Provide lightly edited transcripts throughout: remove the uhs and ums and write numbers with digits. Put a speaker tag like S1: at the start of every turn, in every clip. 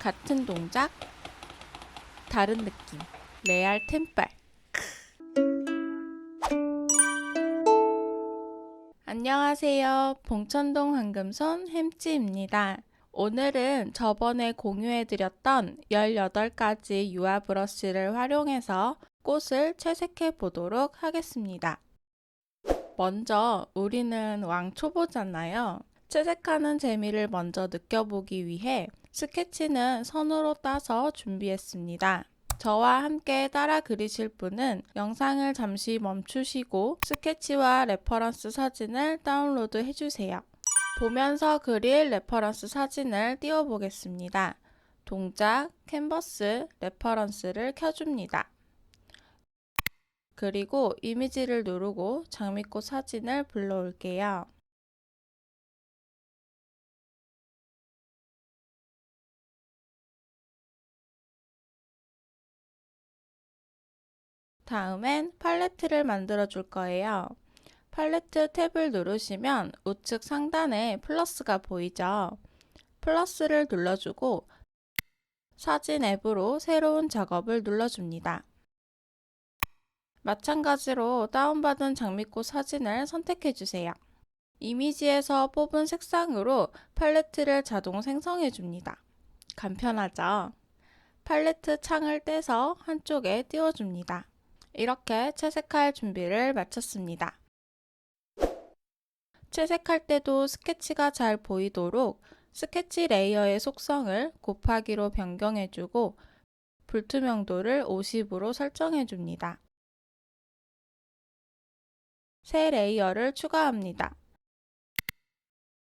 S1: 같은 동작, 다른 느낌. 레알 템빨. 안녕하세요. 봉천동 황금손 햄찌입니다. 오늘은 저번에 공유해드렸던 18가지 유화 브러쉬를 활용해서 꽃을 채색해 보도록 하겠습니다. 먼저 우리는 왕초보잖아요. 채색하는 재미를 먼저 느껴보기 위해 스케치는 선으로 따서 준비했습니다. 저와 함께 따라 그리실 분은 영상을 잠시 멈추시고 스케치와 레퍼런스 사진을 다운로드 해주세요. 보면서 그릴 레퍼런스 사진을 띄워보겠습니다. 동작, 캔버스, 레퍼런스를 켜줍니다. 그리고 이미지를 누르고 장미꽃 사진을 불러올게요. 다음엔 팔레트를 만들어 줄 거예요. 팔레트 탭을 누르시면 우측 상단에 플러스가 보이죠? 플러스를 눌러주고 사진 앱으로 새로운 작업을 눌러줍니다. 마찬가지로 다운받은 장미꽃 사진을 선택해주세요. 이미지에서 뽑은 색상으로 팔레트를 자동 생성해줍니다. 간편하죠? 팔레트 창을 떼서 한쪽에 띄워줍니다. 이렇게 채색할 준비를 마쳤습니다. 채색할 때도 스케치가 잘 보이도록 스케치 레이어의 속성을 곱하기로 변경해주고 불투명도를 50으로 설정해줍니다. 새 레이어를 추가합니다.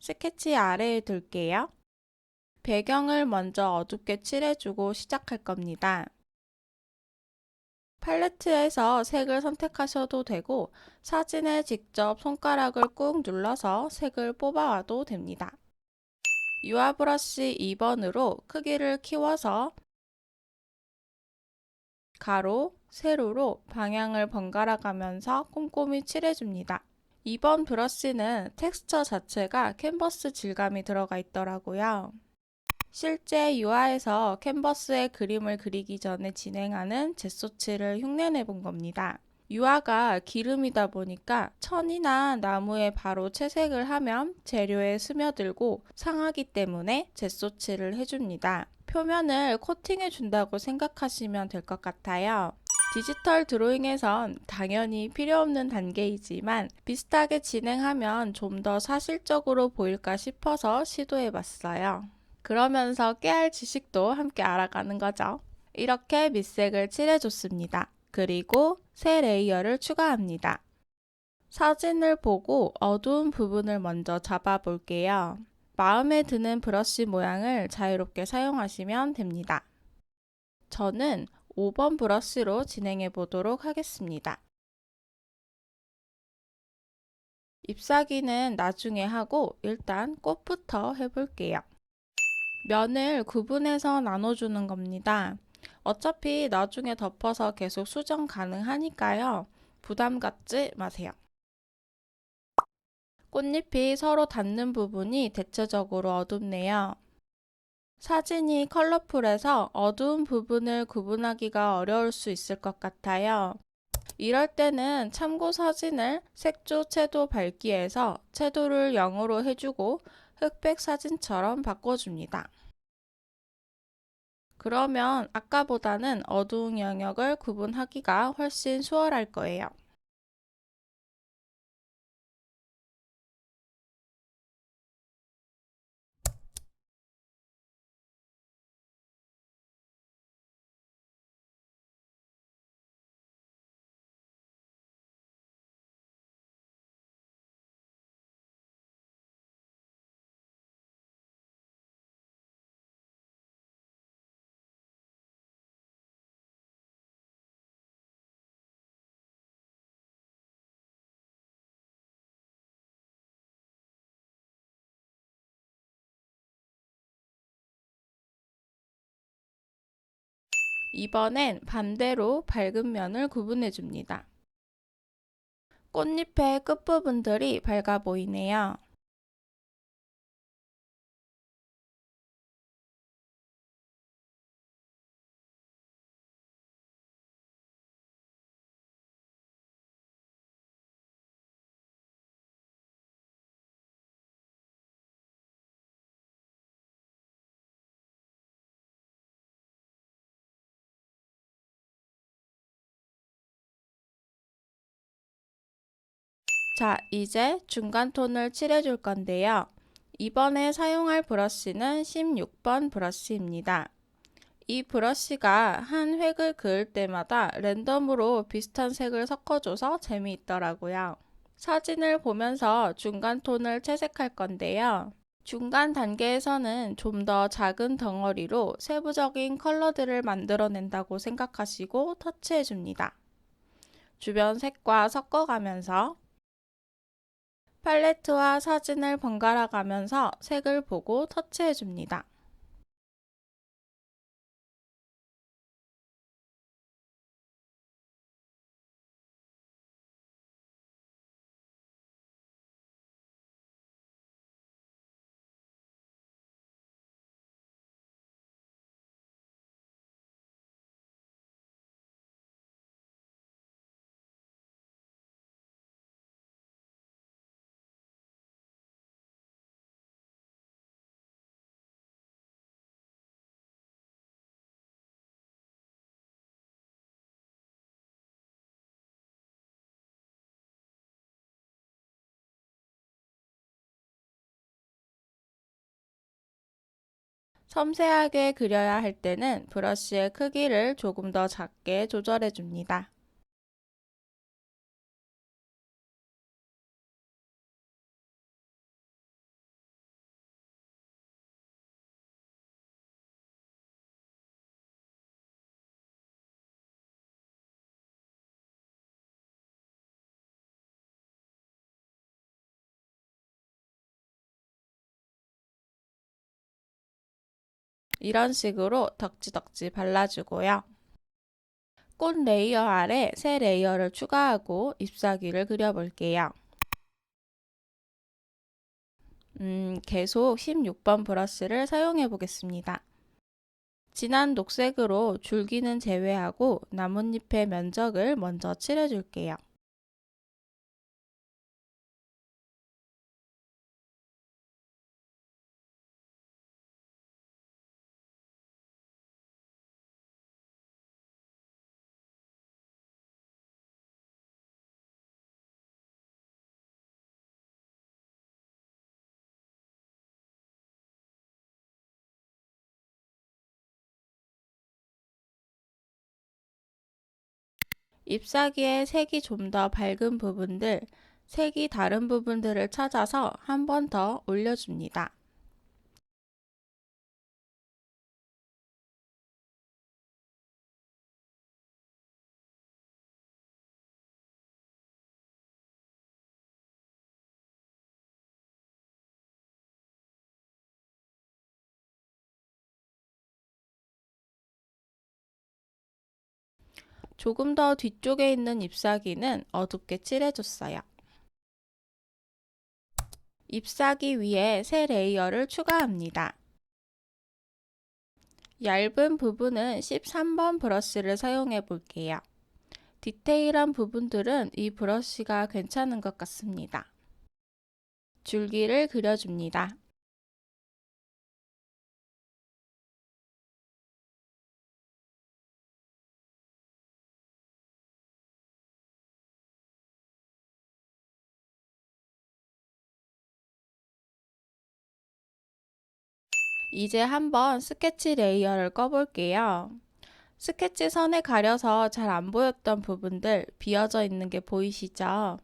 S1: 스케치 아래에 둘게요. 배경을 먼저 어둡게 칠해주고 시작할 겁니다. 팔레트에서 색을 선택하셔도 되고 사진에 직접 손가락을 꾹 눌러서 색을 뽑아와도 됩니다. 유화 브러쉬 2번으로 크기를 키워서 가로, 세로로 방향을 번갈아 가면서 꼼꼼히 칠해줍니다. 2번 브러쉬는 텍스처 자체가 캔버스 질감이 들어가 있더라고요. 실제 유화에서 캔버스에 그림을 그리기 전에 진행하는 젯소칠을 흉내내 본 겁니다. 유화가 기름이다 보니까 천이나 나무에 바로 채색을 하면 재료에 스며들고 상하기 때문에 젯소칠을 해줍니다. 표면을 코팅해 준다고 생각하시면 될 것 같아요. 디지털 드로잉에선 당연히 필요 없는 단계이지만 비슷하게 진행하면 좀 더 사실적으로 보일까 싶어서 시도해 봤어요. 그러면서 깨알 지식도 함께 알아가는 거죠. 이렇게 밑색을 칠해줬습니다. 그리고 새 레이어를 추가합니다. 사진을 보고 어두운 부분을 먼저 잡아볼게요. 마음에 드는 브러쉬 모양을 자유롭게 사용하시면 됩니다. 저는 5번 브러쉬로 진행해 보도록 하겠습니다. 잎사귀는 나중에 하고 일단 꽃부터 해볼게요. 면을 구분해서 나눠주는 겁니다. 어차피 나중에 덮어서 계속 수정 가능하니까요. 부담 갖지 마세요. 꽃잎이 서로 닿는 부분이 대체적으로 어둡네요. 사진이 컬러풀해서 어두운 부분을 구분하기가 어려울 수 있을 것 같아요. 이럴 때는 참고 사진을 색조 채도 밝기에서 채도를 0으로 해주고 흑백 사진처럼 바꿔줍니다. 그러면 아까보다는 어두운 영역을 구분하기가 훨씬 수월할 거예요. 2번엔 반대로 밝은 면을 구분해 줍니다. 꽃잎의 끝부분들이 밝아 보이네요. 자, 이제 중간 톤을 칠해줄 건데요. 이번에 사용할 브러쉬는 16번 브러쉬입니다. 이 브러쉬가 한 획을 그을 때마다 랜덤으로 비슷한 색을 섞어줘서 재미있더라고요. 사진을 보면서 중간 톤을 채색할 건데요. 중간 단계에서는 좀 더 작은 덩어리로 세부적인 컬러들을 만들어낸다고 생각하시고 터치해줍니다. 주변 색과 섞어가면서 팔레트와 사진을 번갈아 가면서 색을 보고 터치해줍니다. 섬세하게 그려야 할 때는 브러쉬의 크기를 조금 더 작게 조절해 줍니다. 이런 식으로 덕지덕지 발라주고요. 꽃 레이어 아래 새 레이어를 추가하고 잎사귀를 그려볼게요. 계속 16번 브러쉬를 사용해 보겠습니다. 진한 녹색으로 줄기는 제외하고 나뭇잎의 면적을 먼저 칠해줄게요. 잎사귀의 색이 좀 더 밝은 부분들, 색이 다른 부분들을 찾아서 한 번 더 올려줍니다. 조금 더 뒤쪽에 있는 잎사귀는 어둡게 칠해줬어요. 잎사귀 위에 새 레이어를 추가합니다. 얇은 부분은 13번 브러쉬를 사용해 볼게요. 디테일한 부분들은 이 브러쉬가 괜찮은 것 같습니다. 줄기를 그려줍니다. 이제 한번 스케치 레이어를 꺼볼게요. 스케치 선에 가려서 잘 안 보였던 부분들 비어져 있는 게 보이시죠?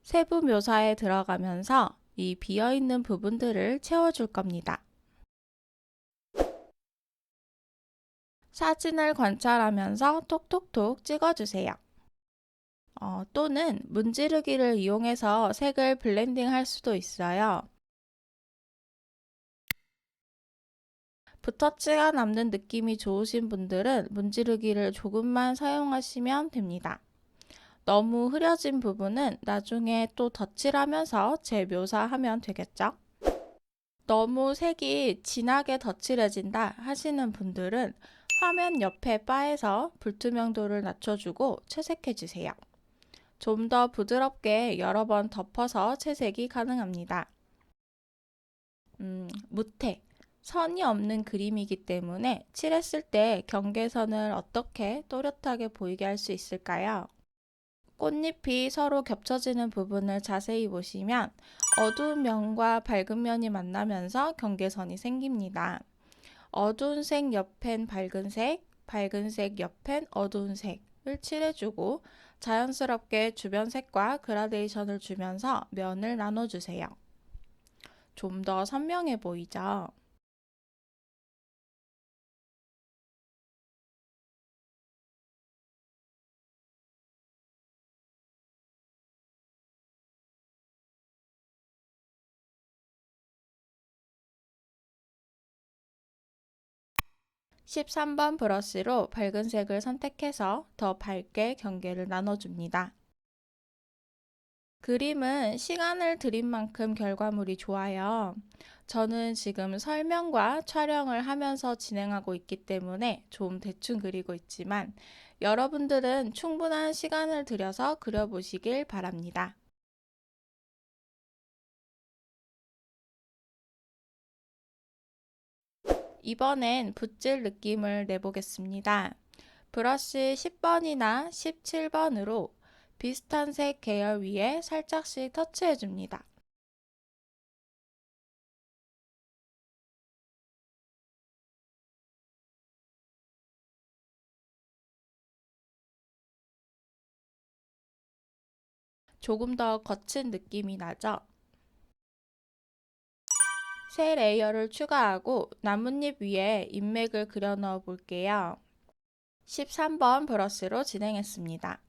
S1: 세부 묘사에 들어가면서 이 비어 있는 부분들을 채워줄 겁니다. 사진을 관찰하면서 톡톡톡 찍어주세요. 또는 문지르기를 이용해서 색을 블렌딩 할 수도 있어요. 붓터치가 남는 느낌이 좋으신 분들은 문지르기를 조금만 사용하시면 됩니다. 너무 흐려진 부분은 나중에 또 덧칠하면서 재묘사하면 되겠죠? 너무 색이 진하게 덧칠해진다 하시는 분들은 화면 옆에 바에서 불투명도를 낮춰주고 채색해주세요. 좀 더 부드럽게 여러 번 덮어서 채색이 가능합니다. 무태, 선이 없는 그림이기 때문에 칠했을 때 경계선을 어떻게 또렷하게 보이게 할 수 있을까요? 꽃잎이 서로 겹쳐지는 부분을 자세히 보시면 어두운 면과 밝은 면이 만나면서 경계선이 생깁니다. 어두운 색 옆엔 밝은 색 옆엔 어두운 색을 칠해주고 자연스럽게 주변 색과 그라데이션을 주면서 면을 나눠주세요. 좀 더 선명해 보이죠? 13번 브러쉬로 밝은 색을 선택해서 더 밝게 경계를 나눠줍니다. 그림은 시간을 들인 만큼 결과물이 좋아요. 저는 지금 설명과 촬영을 하면서 진행하고 있기 때문에 좀 대충 그리고 있지만 여러분들은 충분한 시간을 들여서 그려보시길 바랍니다. 이번엔 붓질 느낌을 내보겠습니다. 브러쉬 10번이나 17번으로 비슷한 색 계열 위에 살짝씩 터치해줍니다. 조금 더 거친 느낌이 나죠? 새 레이어를 추가하고 나뭇잎 위에 인맥을 그려 넣어 볼게요. 13번 브러쉬로 진행했습니다.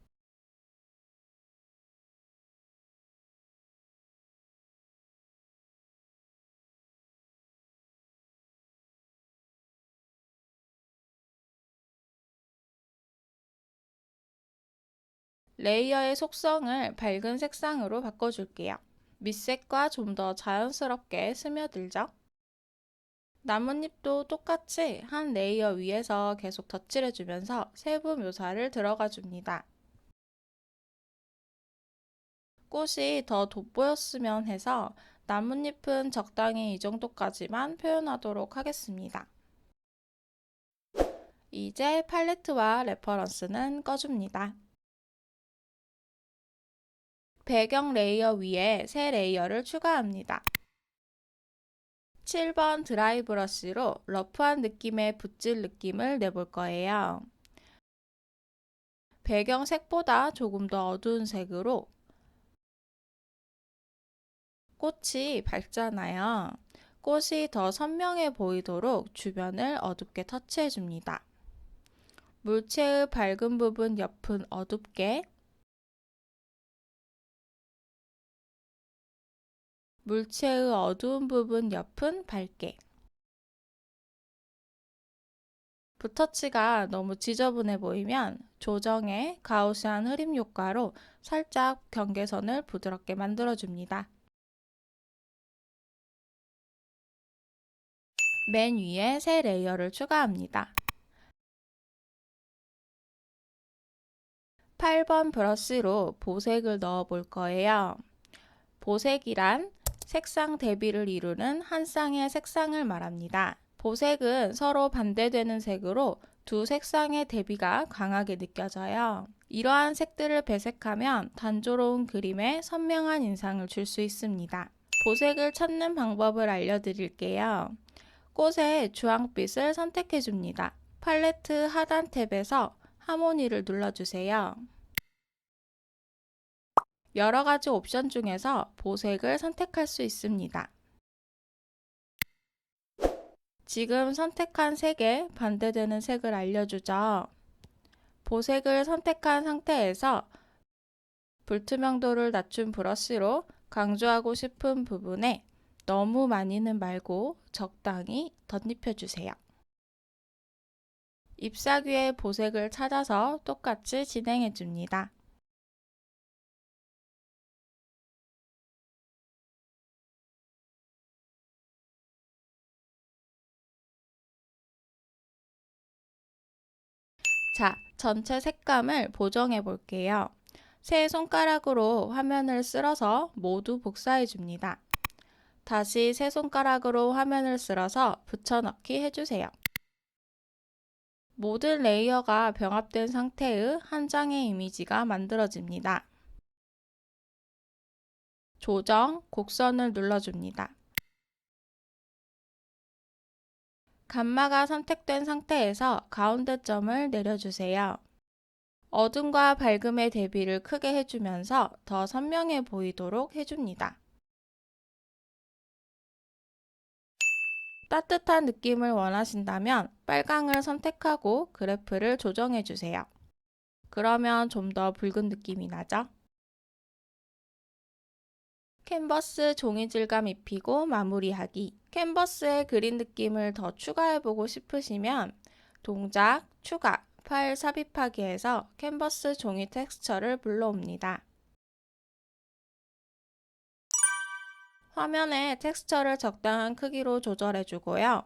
S1: 레이어의 속성을 밝은 색상으로 바꿔줄게요. 밑색과 좀 더 자연스럽게 스며들죠? 나뭇잎도 똑같이 한 레이어 위에서 계속 덧칠해주면서 세부 묘사를 들어가 줍니다. 꽃이 더 돋보였으면 해서 나뭇잎은 적당히 이 정도까지만 표현하도록 하겠습니다. 이제 팔레트와 레퍼런스는 꺼줍니다. 배경 레이어 위에 새 레이어를 추가합니다. 7번 드라이 브러쉬로 러프한 느낌의 붓질 느낌을 내볼 거예요. 배경 색보다 조금 더 어두운 색으로 꽃이 밝잖아요. 꽃이 더 선명해 보이도록 주변을 어둡게 터치해줍니다. 물체의 밝은 부분 옆은 어둡게, 물체의 어두운 부분 옆은 밝게. 붓터치가 너무 지저분해 보이면 조정의 가우시안 흐림 효과로 살짝 경계선을 부드럽게 만들어줍니다. 맨 위에 새 레이어를 추가합니다. 8번 브러쉬로 보색을 넣어 볼 거예요. 보색이란 색상 대비를 이루는 한 쌍의 색상을 말합니다. 보색은 서로 반대되는 색으로 두 색상의 대비가 강하게 느껴져요. 이러한 색들을 배색하면 단조로운 그림에 선명한 인상을 줄 수 있습니다. 보색을 찾는 방법을 알려드릴게요. 꽃의 주황빛을 선택해 줍니다. 팔레트 하단 탭에서 하모니를 눌러주세요. 여러 가지 옵션 중에서 보색을 선택할 수 있습니다. 지금 선택한 색에 반대되는 색을 알려주죠. 보색을 선택한 상태에서 불투명도를 낮춘 브러쉬로 강조하고 싶은 부분에 너무 많이는 말고 적당히 덧입혀주세요. 잎사귀의 보색을 찾아서 똑같이 진행해줍니다. 자, 전체 색감을 보정해 볼게요. 새 손가락으로 화면을 쓸어서 모두 복사해 줍니다. 다시 새 손가락으로 화면을 쓸어서 붙여넣기 해주세요. 모든 레이어가 병합된 상태의 한 장의 이미지가 만들어집니다. 조정, 곡선을 눌러줍니다. 감마가 선택된 상태에서 가운데 점을 내려주세요. 어둠과 밝음의 대비를 크게 해주면서 더 선명해 보이도록 해줍니다. 따뜻한 느낌을 원하신다면 빨강을 선택하고 그래프를 조정해주세요. 그러면 좀 더 붉은 느낌이 나죠? 캔버스 종이 질감 입히고 마무리하기. 캔버스에 그린 느낌을 더 추가해보고 싶으시면 동작, 추가, 파일 삽입하기에서 캔버스 종이 텍스처를 불러옵니다. 화면에 텍스처를 적당한 크기로 조절해주고요.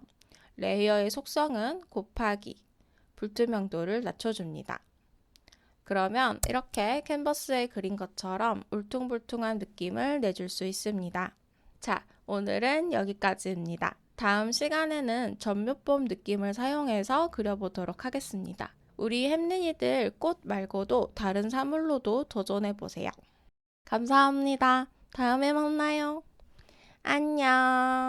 S1: 레이어의 속성은 곱하기, 불투명도를 낮춰줍니다. 그러면 이렇게 캔버스에 그린 것처럼 울퉁불퉁한 느낌을 내줄 수 있습니다. 자, 오늘은 여기까지입니다. 다음 시간에는 전묘법 느낌을 사용해서 그려보도록 하겠습니다. 우리 햄린이들 꽃 말고도 다른 사물로도 도전해보세요. 감사합니다. 다음에 만나요. 안녕.